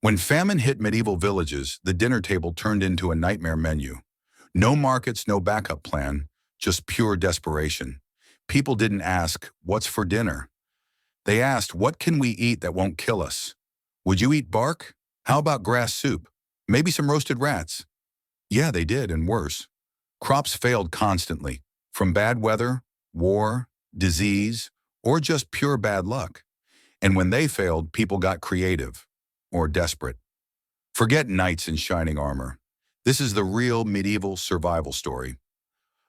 When famine hit medieval villages, the dinner table turned into a nightmare menu. No markets, no backup plan, just pure desperation. People didn't ask, "What's for dinner?" They asked, "What can we eat that won't kill us?" "Would you eat bark? How about grass soup? Maybe some roasted rats?" Yeah, they did, and worse. Crops failed constantly, from bad weather, war, disease, or just pure bad luck. And when they failed, people got creative, or desperate. Forget knights in shining armor. This is the real medieval survival story.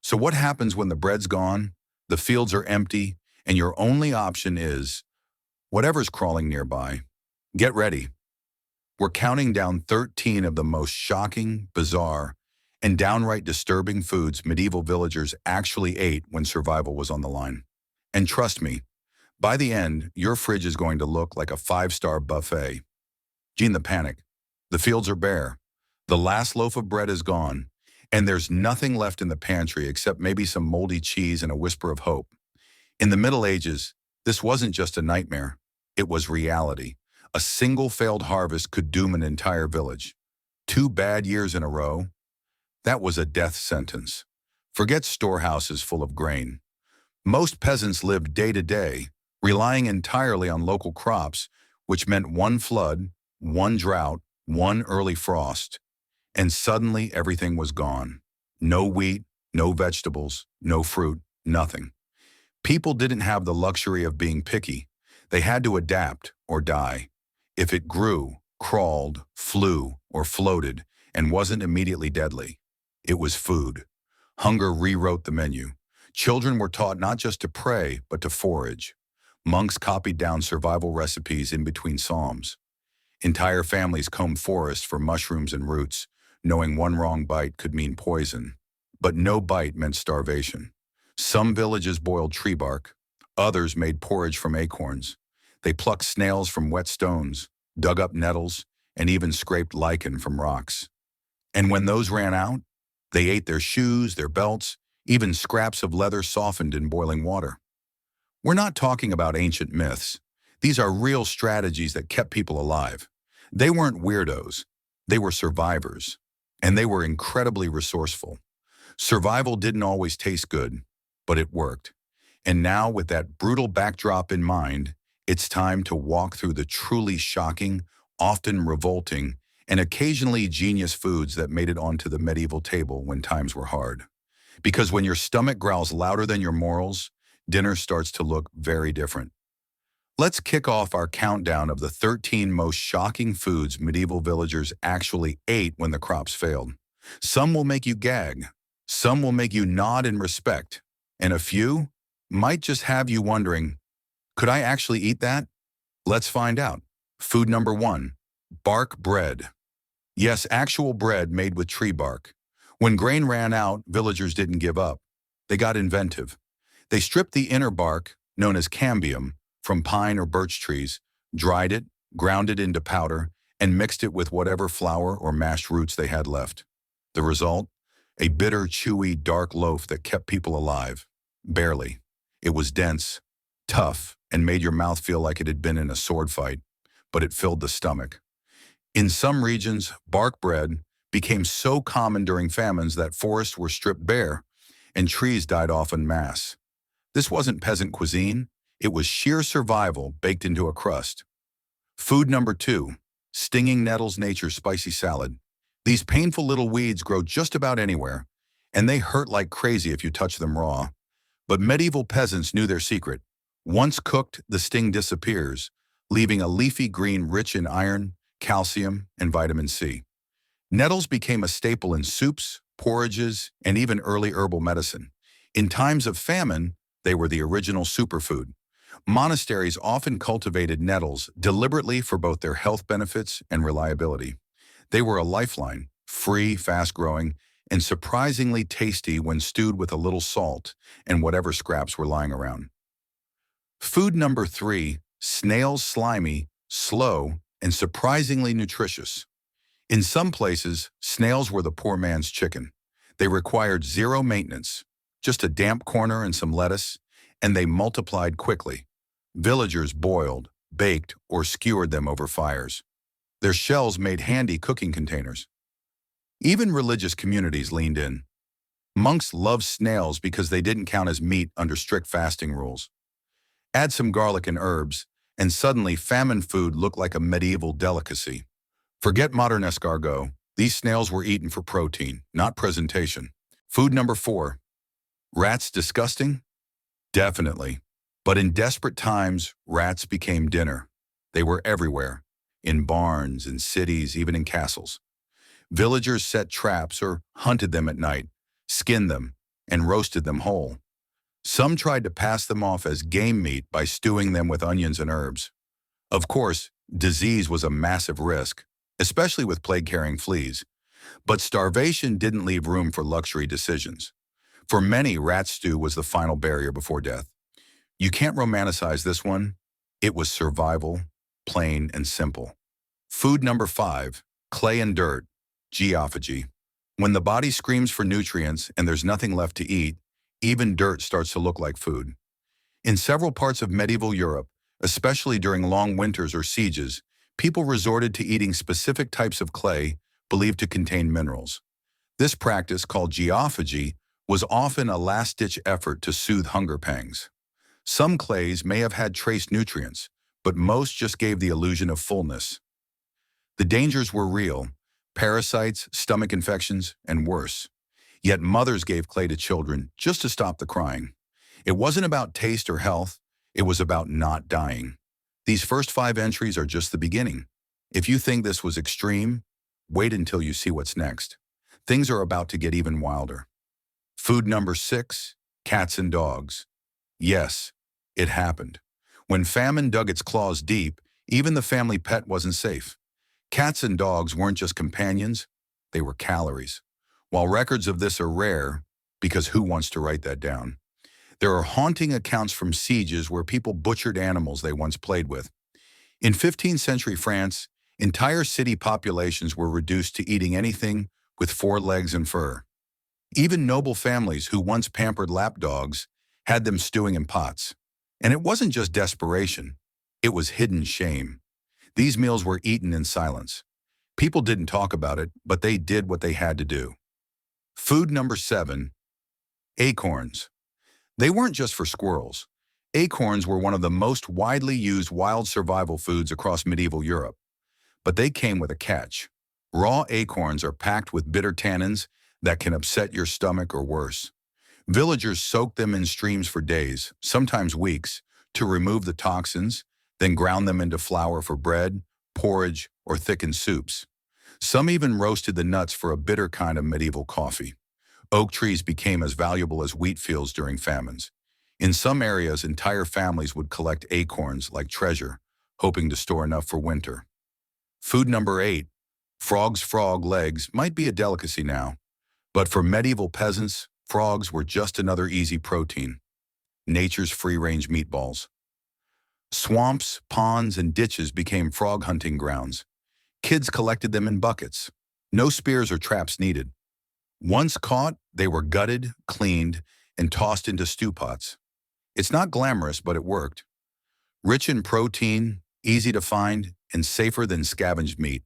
So what happens when the bread's gone, the fields are empty, and your only option is whatever's crawling nearby? Get ready. We're counting down 13 of the most shocking, bizarre, and downright disturbing foods medieval villagers actually ate when survival was on the line. And trust me, by the end, your fridge is going to look like a five-star buffet. Gene the panic. The fields are bare. The last loaf of bread is gone, and there's nothing left in the pantry except maybe some moldy cheese and a whisper of hope. In the Middle Ages, this wasn't just a nightmare. It was reality. A single failed harvest could doom an entire village. 2 bad years in a row? That was a death sentence. Forget storehouses full of grain. Most peasants lived day to day, relying entirely on local crops, which meant one flood, one drought, one early frost, and suddenly everything was gone. No wheat, no vegetables, no fruit, nothing. People didn't have the luxury of being picky. They had to adapt or die. If it grew, crawled, flew, or floated, and wasn't immediately deadly, it was food. Hunger rewrote the menu. Children were taught not just to pray, but to forage. Monks copied down survival recipes in between psalms. Entire families combed forests for mushrooms and roots, knowing one wrong bite could mean poison. But no bite meant starvation. Some villages boiled tree bark. Others made porridge from acorns. They plucked snails from wet stones, dug up nettles, and even scraped lichen from rocks. And when those ran out, they ate their shoes, their belts, even scraps of leather softened in boiling water. We're not talking about ancient myths. These are real strategies that kept people alive. They weren't weirdos. They were survivors. And they were incredibly resourceful. Survival didn't always taste good, but it worked. And now, with that brutal backdrop in mind, it's time to walk through the truly shocking, often revolting, and occasionally genius foods that made it onto the medieval table when times were hard. Because when your stomach growls louder than your morals, dinner starts to look very different. Let's kick off our countdown of the 13 most shocking foods medieval villagers actually ate when the crops failed. Some will make you gag, some will make you nod in respect, and a few might just have you wondering, could I actually eat that? Let's find out. Food number 1, bark bread. Yes, actual bread made with tree bark. When grain ran out, villagers didn't give up. They got inventive. They stripped the inner bark, known as cambium, from pine or birch trees, dried it, ground it into powder, and mixed it with whatever flour or mashed roots they had left. The result? A bitter, chewy, dark loaf that kept people alive. Barely. It was dense, tough, and made your mouth feel like it had been in a sword fight, but it filled the stomach. In some regions, bark bread became so common during famines that forests were stripped bare and trees died off en masse. This wasn't peasant cuisine, it was sheer survival baked into a crust. Food number 2, stinging nettles nature's spicy salad. These painful little weeds grow just about anywhere, and they hurt like crazy if you touch them raw. But medieval peasants knew their secret. Once cooked, the sting disappears, leaving a leafy green rich in iron, calcium, and vitamin C. Nettles became a staple in soups, porridges, and even early herbal medicine. In times of famine, they were the original superfood. Monasteries often cultivated nettles deliberately for both their health benefits and reliability. They were a lifeline, free, fast-growing, and surprisingly tasty when stewed with a little salt and whatever scraps were lying around. Food number 3, snails slimy, slow, and surprisingly nutritious. In some places, snails were the poor man's chicken. They required zero maintenance, just a damp corner and some lettuce, and they multiplied quickly. Villagers boiled, baked, or skewered them over fires. Their shells made handy cooking containers. Even religious communities leaned in. Monks loved snails because they didn't count as meat under strict fasting rules. Add some garlic and herbs, and suddenly famine food looked like a medieval delicacy. Forget modern escargot. These snails were eaten for protein, not presentation. Food number 4. Rats disgusting? Definitely. But in desperate times, rats became dinner. They were everywhere, in barns, in cities, even in castles. Villagers set traps or hunted them at night, skinned them, and roasted them whole. Some tried to pass them off as game meat by stewing them with onions and herbs. Of course, disease was a massive risk, especially with plague-carrying fleas. But starvation didn't leave room for luxury decisions. For many, rat stew was the final barrier before death. You can't romanticize this one. It was survival, plain and simple. Food number 5, clay and dirt, geophagy. When the body screams for nutrients and there's nothing left to eat, even dirt starts to look like food. In several parts of medieval Europe, especially during long winters or sieges, people resorted to eating specific types of clay believed to contain minerals. This practice, called geophagy, was often a last-ditch effort to soothe hunger pangs. Some clays may have had trace nutrients, but most just gave the illusion of fullness. The dangers were real: parasites, stomach infections, and worse. Yet mothers gave clay to children just to stop the crying. It wasn't about taste or health, it was about not dying. These first 5 entries are just the beginning. If you think this was extreme, wait until you see what's next. Things are about to get even wilder. Food number 6, cats and dogs. Yes, it happened. When famine dug its claws deep, even the family pet wasn't safe. Cats and dogs weren't just companions, they were calories. While records of this are rare, because who wants to write that down? There are haunting accounts from sieges where people butchered animals they once played with. In 15th century France, entire city populations were reduced to eating anything with 4 legs and fur. Even noble families who once pampered lapdogs had them stewing in pots. And it wasn't just desperation, it was hidden shame. These meals were eaten in silence. People didn't talk about it, but they did what they had to do. Food number 7, acorns. They weren't just for squirrels. Acorns were one of the most widely used wild survival foods across medieval Europe. But they came with a catch. Raw acorns are packed with bitter tannins that can upset your stomach or worse. Villagers soaked them in streams for days, sometimes weeks, to remove the toxins, then ground them into flour for bread, porridge, or thickened soups. Some even roasted the nuts for a bitter kind of medieval coffee. Oak trees became as valuable as wheat fields during famines. In some areas, entire families would collect acorns like treasure, hoping to store enough for winter. Food number 8, frogs' frog legs might be a delicacy now, but for medieval peasants, frogs were just another easy protein. Nature's free-range meatballs. Swamps, ponds, and ditches became frog hunting grounds. Kids collected them in buckets. No spears or traps needed. Once caught, they were gutted, cleaned, and tossed into stew pots. It's not glamorous, but it worked. Rich in protein, easy to find, and safer than scavenged meat.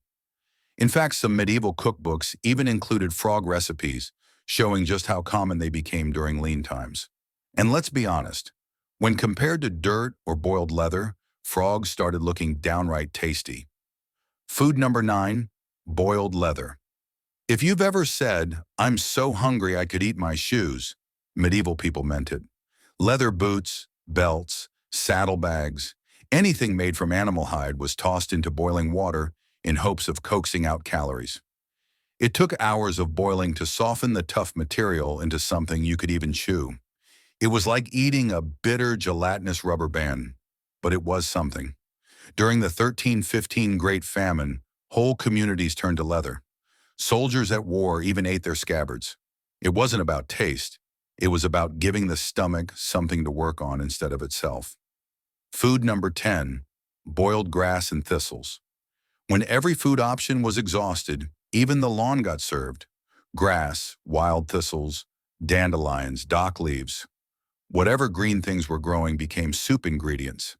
In fact, some medieval cookbooks even included frog recipes, showing just how common they became during lean times. And let's be honest, when compared to dirt or boiled leather, frogs started looking downright tasty. Food number 9, boiled leather. If you've ever said, "I'm so hungry I could eat my shoes," medieval people meant it. Leather boots, belts, saddlebags, anything made from animal hide was tossed into boiling water in hopes of coaxing out calories. It took hours of boiling to soften the tough material into something you could even chew. It was like eating a bitter, gelatinous rubber band, but it was something. During the 1315 Great Famine, whole communities turned to leather. Soldiers at war even ate their scabbards. It wasn't about taste. It was about giving the stomach something to work on instead of itself. Food number 10, boiled grass and thistles. When every food option was exhausted, even the lawn got served. Grass, wild thistles, dandelions, dock leaves. Whatever green things were growing became soup ingredients.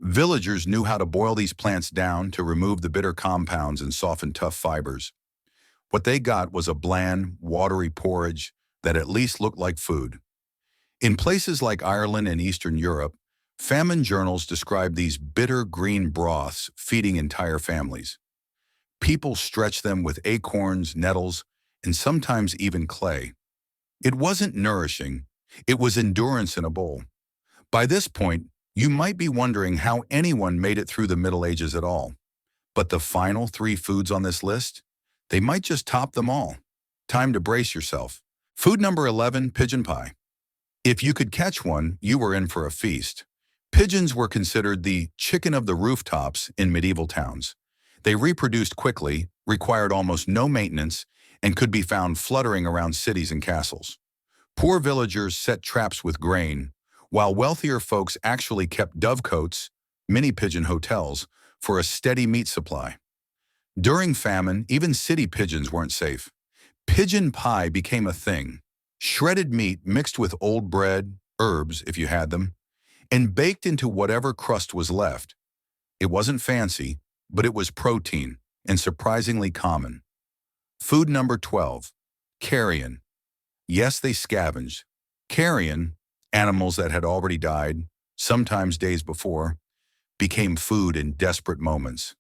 Villagers knew how to boil these plants down to remove the bitter compounds and soften tough fibers. What they got was a bland, watery porridge that at least looked like food. In places like Ireland and Eastern Europe, famine journals describe these bitter green broths feeding entire families. People stretched them with acorns, nettles, and sometimes even clay. It wasn't nourishing, it was endurance in a bowl. By this point, you might be wondering how anyone made it through the Middle Ages at all. But the final three foods on this list, they might just top them all. Time to brace yourself. Food number 11, pigeon pie. If you could catch one, you were in for a feast. Pigeons were considered the chicken of the rooftops in medieval towns. They reproduced quickly, required almost no maintenance, and could be found fluttering around cities and castles. Poor villagers set traps with grain, while wealthier folks actually kept dovecotes, mini pigeon hotels, for a steady meat supply. During famine, even city pigeons weren't safe. Pigeon pie became a thing. Shredded meat mixed with old bread, herbs if you had them, and baked into whatever crust was left. It wasn't fancy, but it was protein and surprisingly common. Food number 12, carrion. Yes, they scavenged. Carrion, animals that had already died, sometimes days before, became food in desperate moments.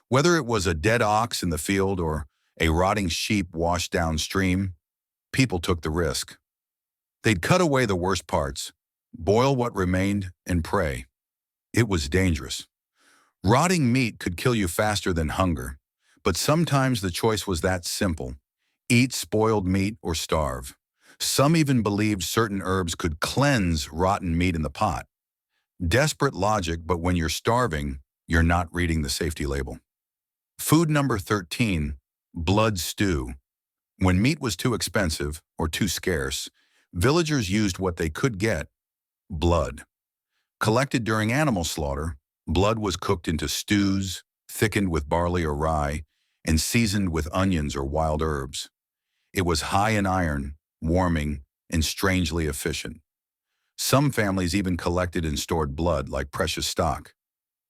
Whether it was a dead ox in the field or a rotting sheep washed downstream, people took the risk. They'd cut away the worst parts, boil what remained, and pray. It was dangerous. Rotting meat could kill you faster than hunger, but sometimes the choice was that simple: eat spoiled meat or starve. Some even believed certain herbs could cleanse rotten meat in the pot. Desperate logic, but when you're starving, you're not reading the safety label. Food number 13, blood stew. When meat was too expensive or too scarce, villagers used what they could get: blood. Collected during animal slaughter, blood was cooked into stews, thickened with barley or rye, and seasoned with onions or wild herbs. It was high in iron, warming, and strangely efficient. Some families even collected and stored blood like precious stock.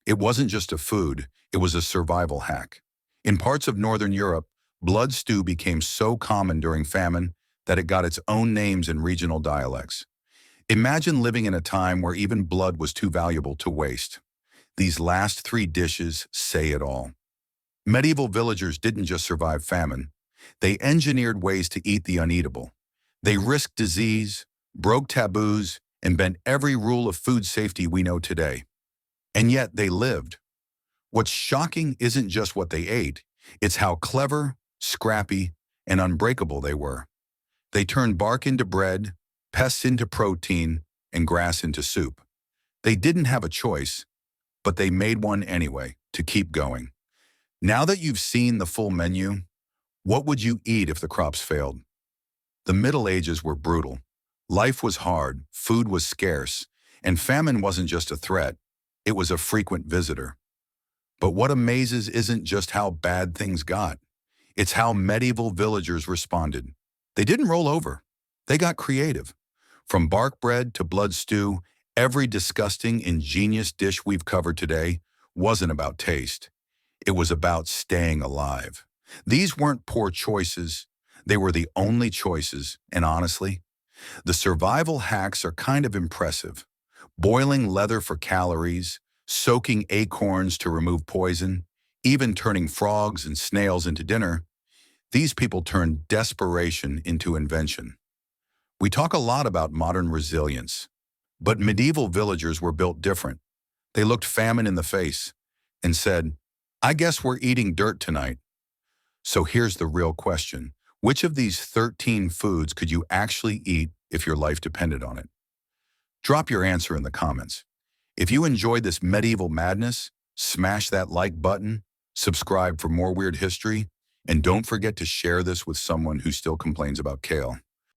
It wasn't just a food, it was a survival hack. In parts of Northern Europe, blood stew became so common during famine that it got its own names in regional dialects. Imagine living in a time where even blood was too valuable to waste. These last three dishes say it all. Medieval villagers didn't just survive famine. They engineered ways to eat the uneatable. They risked disease, broke taboos, and bent every rule of food safety we know today. And yet they lived. What's shocking isn't just what they ate, it's how clever, scrappy, and unbreakable they were. They turned bark into bread, pests into protein, and grass into soup. They didn't have a choice, but they made one anyway to keep going. Now that you've seen the full menu, what would you eat if the crops failed? The Middle Ages were brutal. Life was hard, food was scarce, and famine wasn't just a threat, it was a frequent visitor. But what amazes isn't just how bad things got, it's how medieval villagers responded. They didn't roll over, they got creative. From bark bread to blood stew, every disgusting, ingenious dish we've covered today wasn't about taste. It was about staying alive. These weren't poor choices, they were the only choices, and honestly, the survival hacks are kind of impressive. Boiling leather for calories, soaking acorns to remove poison, even turning frogs and snails into dinner, these people turned desperation into invention. We talk a lot about modern resilience, but medieval villagers were built different. They looked famine in the face and said, "I guess we're eating dirt tonight." So here's the real question. Which of these 13 foods could you actually eat if your life depended on it? Drop your answer in the comments. If you enjoyed this medieval madness, smash that like button, subscribe for more weird history, and don't forget to share this with someone who still complains about kale.